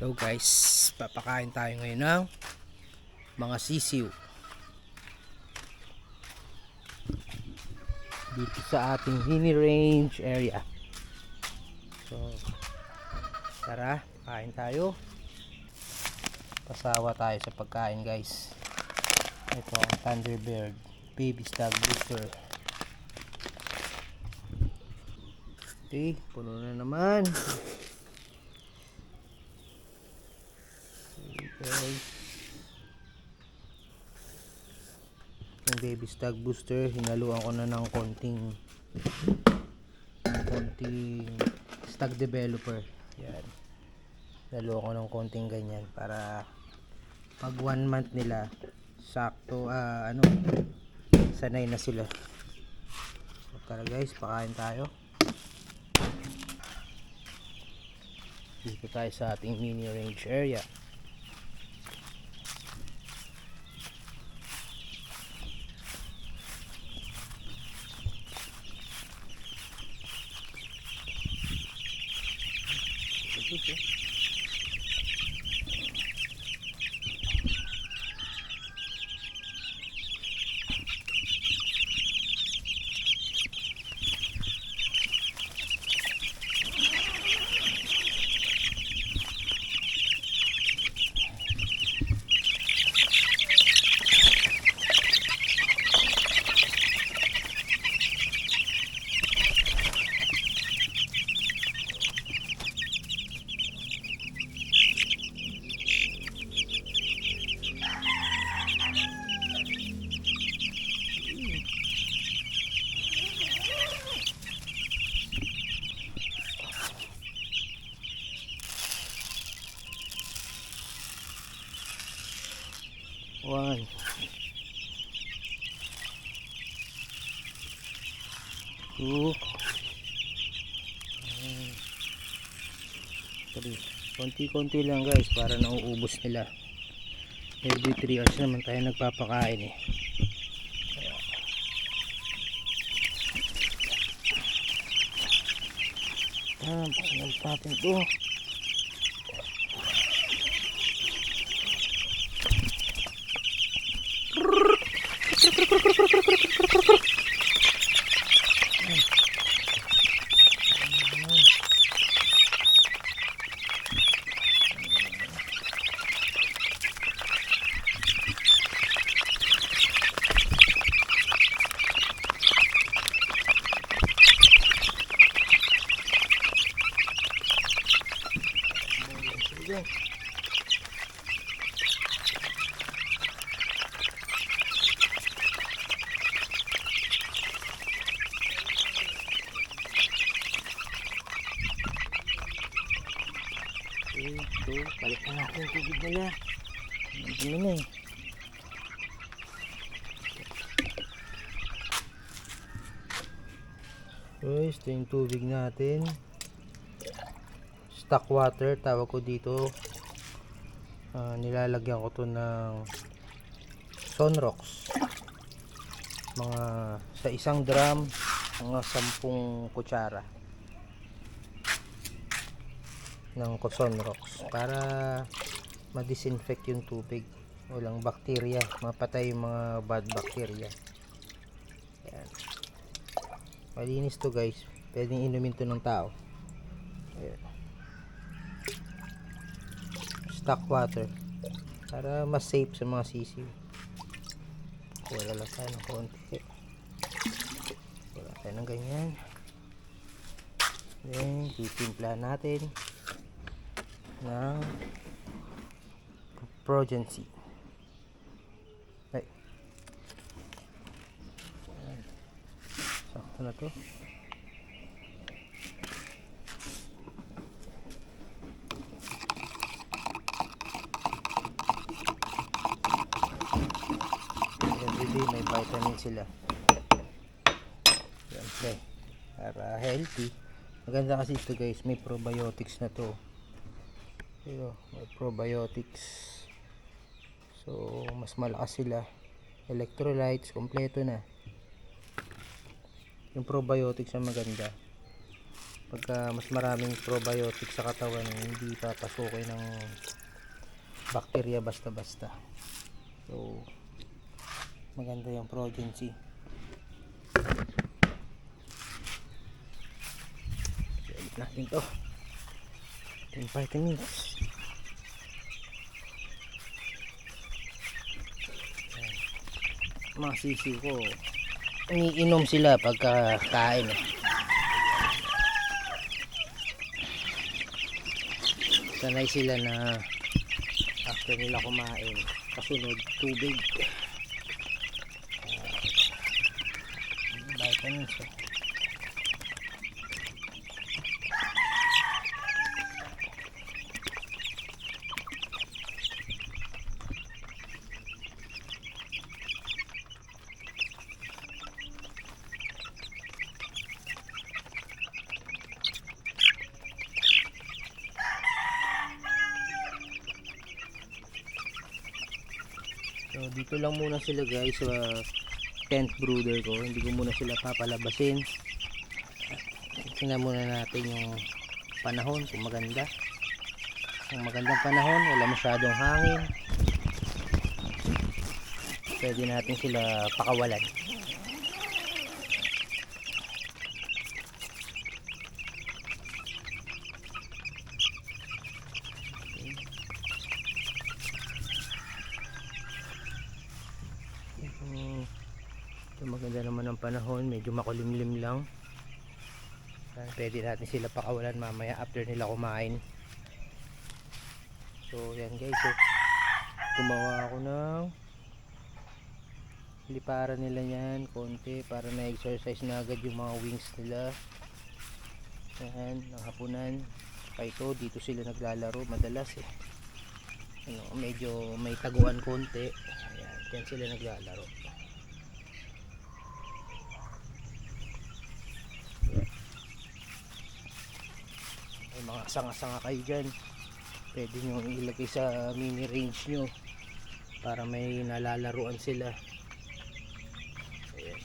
Hello guys, papakain tayo ngayon ng mga sisiw dito sa ating mini range area. So tara, kain tayo. Pasawa tayo sa pagkain guys. Ito ang Thunderbird Baby Stag Booster. Okay, puno na naman. Okay. Yung Baby Stag Booster, hinaluan ko na ng konting stag developer. Yan. Hinaluan ko ng konting ganyan para pag 1 month nila sakto sanay na sila. So, tara guys, pakain tayo. Dito tayo sa ating mini range area. One, two, three. Konti-konti lang guys para nauubos nila. Every 3 hours naman tayo nagpapakain eh. Pasunod natin ito. Ito, balik na natin yung tubig nila. Hindi na eh. Guys, ito yung tubig natin. Stock water, tawag ko dito. Nilalagyan ko to ng Sunrox. Mga sa isang drum, mga 10 kutsara ng Sunrox para ma-disinfect yung tubig, walang bakterya, mapatay yung mga bad bacteria. Ayan. Malinis to guys, pwedeng inumin to ng tao. Ayan. Stock water para mas safe sa mga sisiw. Wala lang tayo ng konti, wala tayo ng ganyan. Then titimpla natin ng Progency. Ay. Sakto na to. Everyday may vitamin sila. Yan, okay. Para healthy. Maganda kasi ito guys, may probiotics na to. Pero may probiotics, so mas malakas sila. Electrolytes, kompleto na. Yung probiotics ang maganda. Pagka mas maraming probiotics sa katawan, hindi papasukin ng bacteria basta-basta. So, maganda yung Progen-C. Ulit natin to. 10-15 minutes. Mga sisiw ko, iniinom sila pagka kain. Sanay sila na after nila kumain, kasunod tubig. Vitamins. So dito lang muna sila guys sa tent brooder ko. Hindi ko muna sila papalabasin. Tingnan muna natin yung panahon kung maganda. Kung magandang panahon, wala masyadong hangin, pwede natin sila pakawalan. Maganda naman ang panahon, medyo makulimlim lang. Pwede natin sila pakawalan mamaya after nila kumain. So yan guys, so, gumawa ako ng liparan nila yan konti para na-exercise na agad yung mga wings nila. Yan, ng hapunan. Kaya ito, dito sila naglalaro madalas ano, medyo may taguan konti. Ayan, dyan sila naglalaro. Mga sanga-sanga kayo dyan, pwede nyo ilagay sa mini range nyo para may nalalaruan sila. Ayan.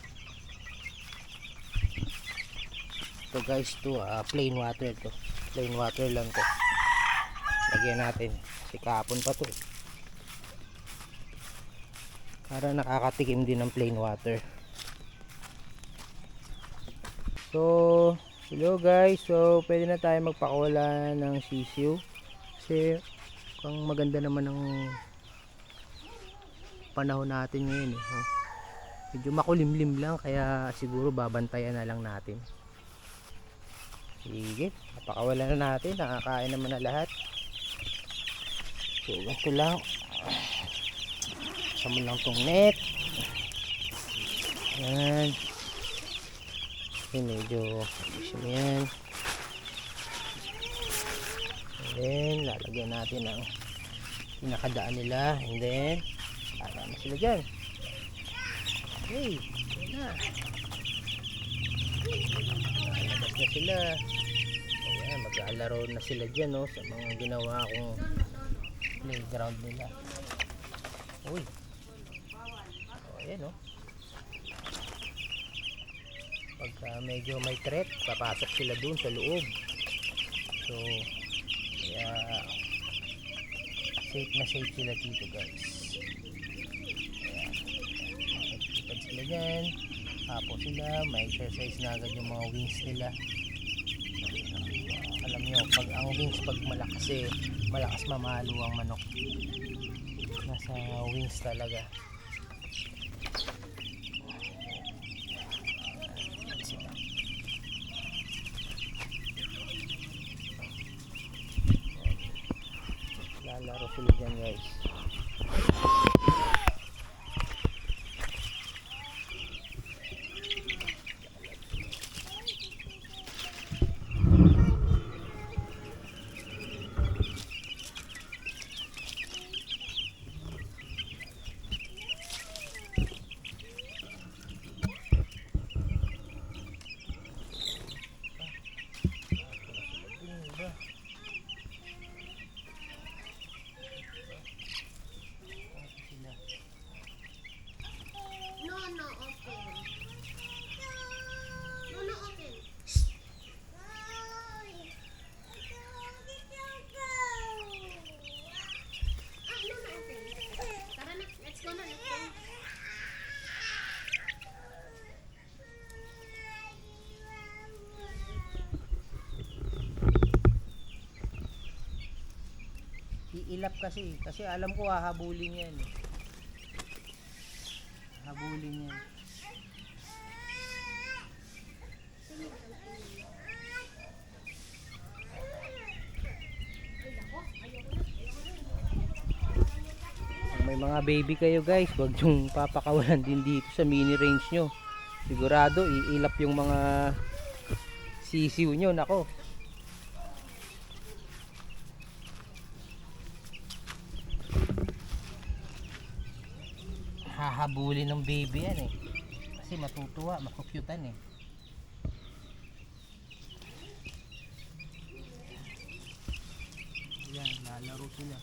Ito guys, to plain water to, plain water lang to. Lagyan natin kasi kahapon pa to para nakakatikim din ng plain water. So hello guys, so pwede na tayo magpakawala ng sisiu kasi kung maganda naman ng panahon natin ngayon medyo makulimlim lang, kaya siguro babantayan na lang natin. Sige, napakawala na natin, nakakain naman na lahat. So ganito lang, sama lang tong net. Yan, medyo yan. And then lalagyan natin ang pinakadaan nila, and then para na sila dyan. Okay, yan na, lalabas na sila. Ayan, maglalaro na sila dyan sa mga ginawa kong playground nila. Uy, ayan pagka medyo may threat, papasok sila dun sa loob. So kaya safe na safe sila dito guys. Ayan, makikipad sila dyan, tapos sila may exercise na agad yung mga wings nila. Alam nyo, pag ang wings pag malakas malakas mamalo ang manok. Nasa wings talaga. Lalaro sila dyan guys. iilap kasi. Kasi alam ko hahabulin yan. Habulin yan. Kung may mga baby kayo guys, huwag yung papakawalan din dito sa mini range nyo. Sigurado iilap yung mga sisiw nyo. Nako, hahabulin ng baby yan eh. Kasi matutuwa, makukyutan eh. Yan, lalaro sila.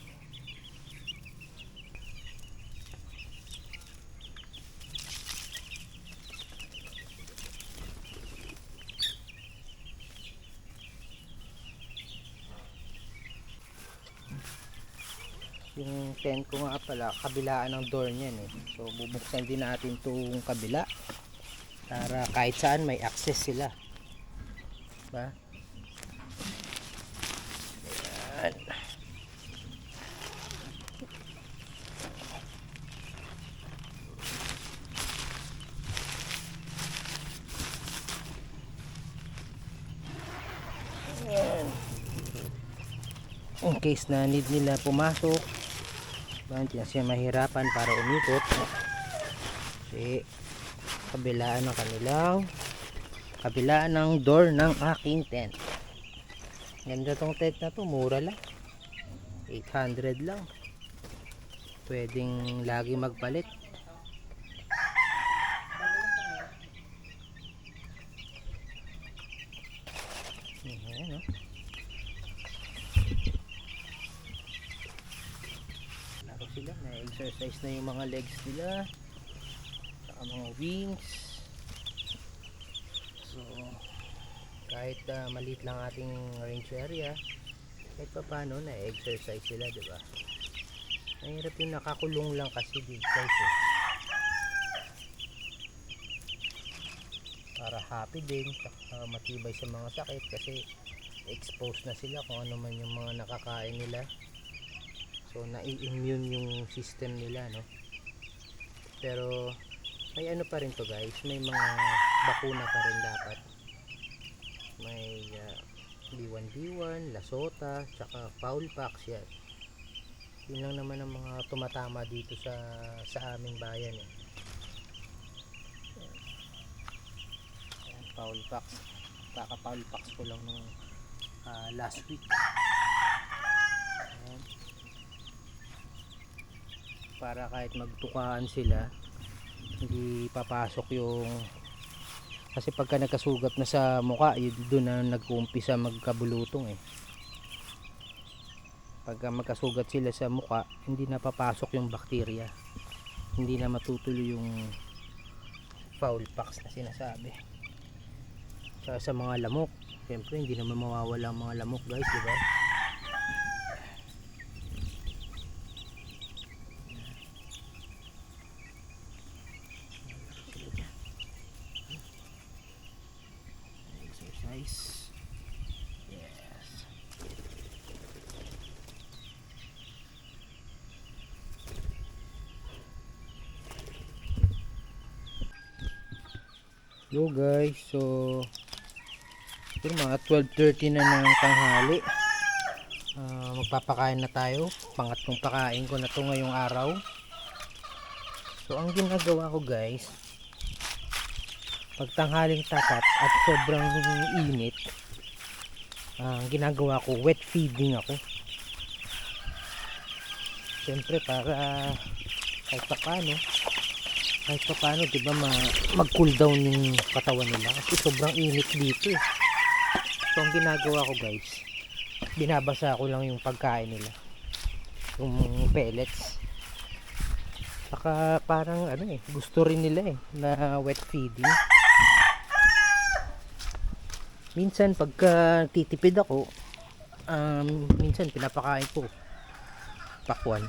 Yung tent ko nga pala, kabilaan ng door niyan eh. So bubuksan din natin itong kabila para kahit saan may access sila. Diba? Ayan. Ayan. In case na need nila pumasok, hindi na siya mahirapan para umikot kasi kabilaan ng door ng aking tent. Ganda tong tent na to, mura lang, 800 lang, pwedeng lagi magpalit. Ayan, oh. Sila, na-exercise na yung mga legs nila saka mga wings. So kahit maliit lang ating range area, kahit pa paano na-exercise sila, diba? Mahirap yung nakakulong lang kasi dito guys eh. Para happy din, saka matibay sa mga sakit kasi exposed na sila kung ano man yung mga nakakain nila. So nai-immune yung system nila, no? Pero may ano pa rin to guys, may mga bakuna pa rin dapat. May B1B1, Lasota, tsaka fowl pox yan. Yun lang naman ang mga tumatama dito sa aming bayan eh. Ayan, fowl pox. Kaka-fowl pox ko lang nung last week. Ayan. Para kahit magtukaan sila, hindi papasok yung, kasi pagka nagkasugat na sa mukha, yun doon na nag-uumpisa magkabulutong eh. Pagka magkasugat sila sa mukha, hindi na papasok yung bakterya, hindi na matutuloy yung fowl pox na sinasabi. Saka sa mga lamok, siyempre hindi naman mawawala ang mga lamok guys, diba? Exercise. Yes. Yo guys, so mga 12:30 na ng tanghali. Magpapakain na tayo. Pangatlong pakain ko na to ngayong araw. So ang ginagawa ko guys, pag tanghaling tapat at sobrang init, ang ginagawa ko, wet feeding ako. Siyempre para kahit pa paano, diba, mag-cool down yung katawan nila kasi sobrang init dito eh. So ang ginagawa ko guys, binabasa ko lang yung pagkain nila, yung pellets. Saka parang ano eh, gusto rin nila eh na wet feeding. Minsan pagka titipid ako, minsan pinapakain ko pakwan.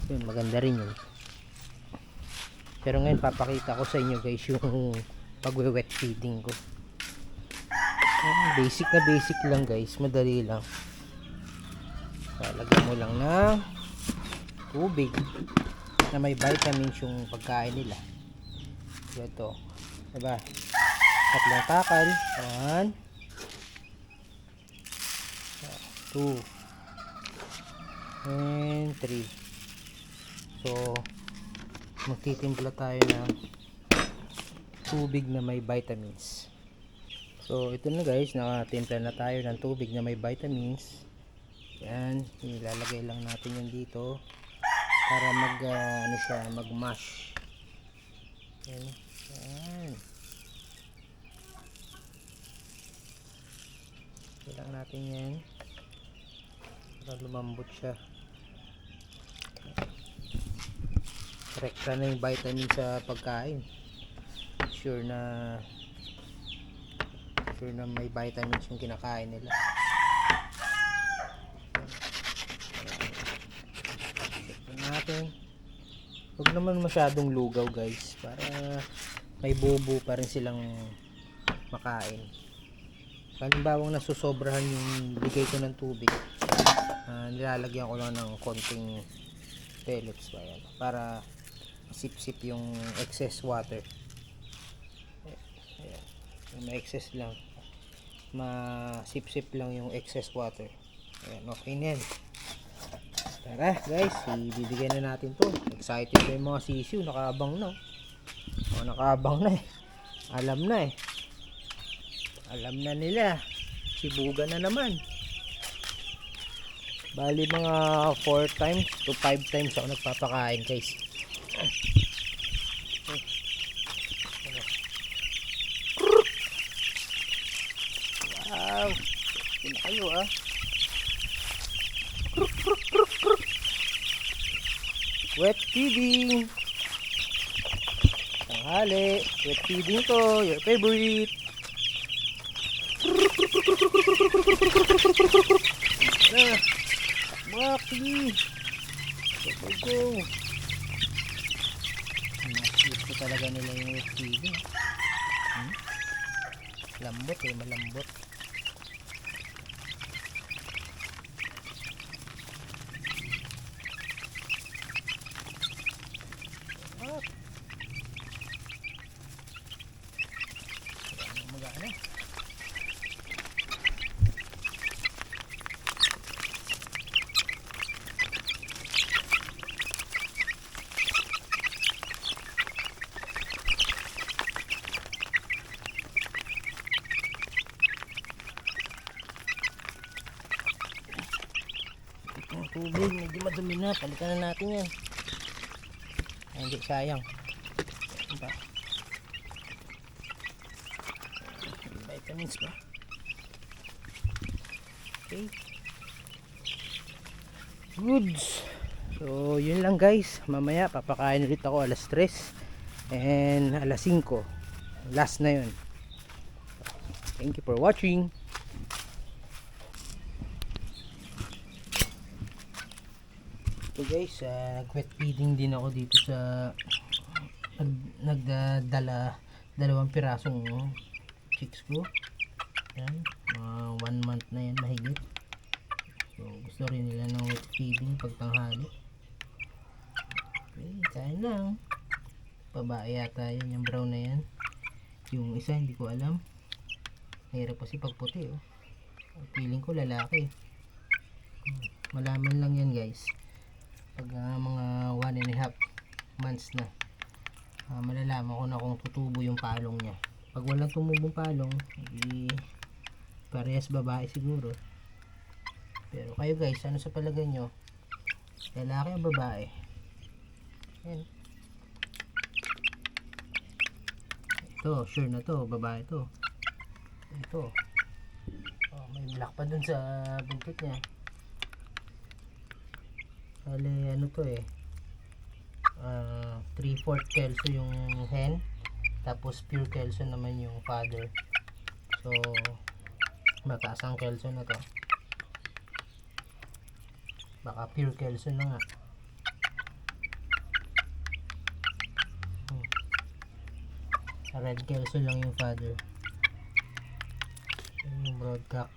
Yun, maganda rin yun. Pero ngayon papakita ko sa inyo guys yung pag-wet feeding ko. Basic na basic lang guys, madali lang. Lalagyan mo lang ng tubig na may vitamins yung pagkain nila. So ito, diba? Tatlong takal. 1, 2, and 3. So magtitimpla tayo ng tubig na may vitamins. So ito na guys, nakatimpla na tayo ng tubig na may vitamins. Yan, ilalagay lang natin yan dito para ano siya, mag-mash. Yan. Yan. Ilang natin yan para lumambot siya. Rekta na yung vitamin sa pagkain. Sure na may vitamins yung kinakain nila. Ito natin. Huwag naman masyadong lugaw guys, para may bubo pa rin silang makain. Halimbawang nasusobrahan yung bigay ko ng tubig, nilalagyan ko lang ng konting pellets ba yan, para sip-sip yung excess water. Ayan. May excess lang, masip-sip lang yung excess water. Ayan, okay na yan. Tara guys, ibibigay na natin to. Excited na yung mga sisiw, nakaabang na. Nakaabang na eh. Alam na eh. Alam na nila. Sibugan na naman. Bali mga 4 times to 5 times ako nagpapakain guys. Wow, yun kayo ah. Wet feeding. Tanghali, wet feeding to, your favorite. Maki. Go. Mas gusto talaga nila yung wet feeding. Lambot eh, malambot. Magana. Tubig, medyo madumi na, palitan na natin yan. Ay, hindi sayang. Diba? Vitamins ba? Okay. Goods. So yun lang guys, mamaya papakain ulit ako alas 3 and alas 5. Last na yun. Thank you for watching. So guys, nag-wet feeding din ako dito sa nagdala 2 pirasong chicks ko. Yan, 1 month na yan mahigit. So gusto rin nila ng wet feeding pag tanghali. Okay, kain lang. Babae yata yun, yung brown na yan. Yung isa hindi ko alam. Mahirap kasi pag puti oh. Feeling ko lalaki. Malaman lang yan guys pag mga 1.5 months na, malalaman ko na kung tutubo yung palong niya. Pag walang tumubong palong, parehas babae siguro. Pero kayo guys, ano sa palagay nyo? Lalaki o babae? Yan. Ito, sure na to, babae to. Ito. Oh, may black pa dun sa buntot niya. Bale, ano to eh, 3/4 kelso yung hen, tapos pure kelso naman yung father. So mataas ang kelso na to, baka pure kelso na nga. Red kelso lang yung father. Yung broadcock.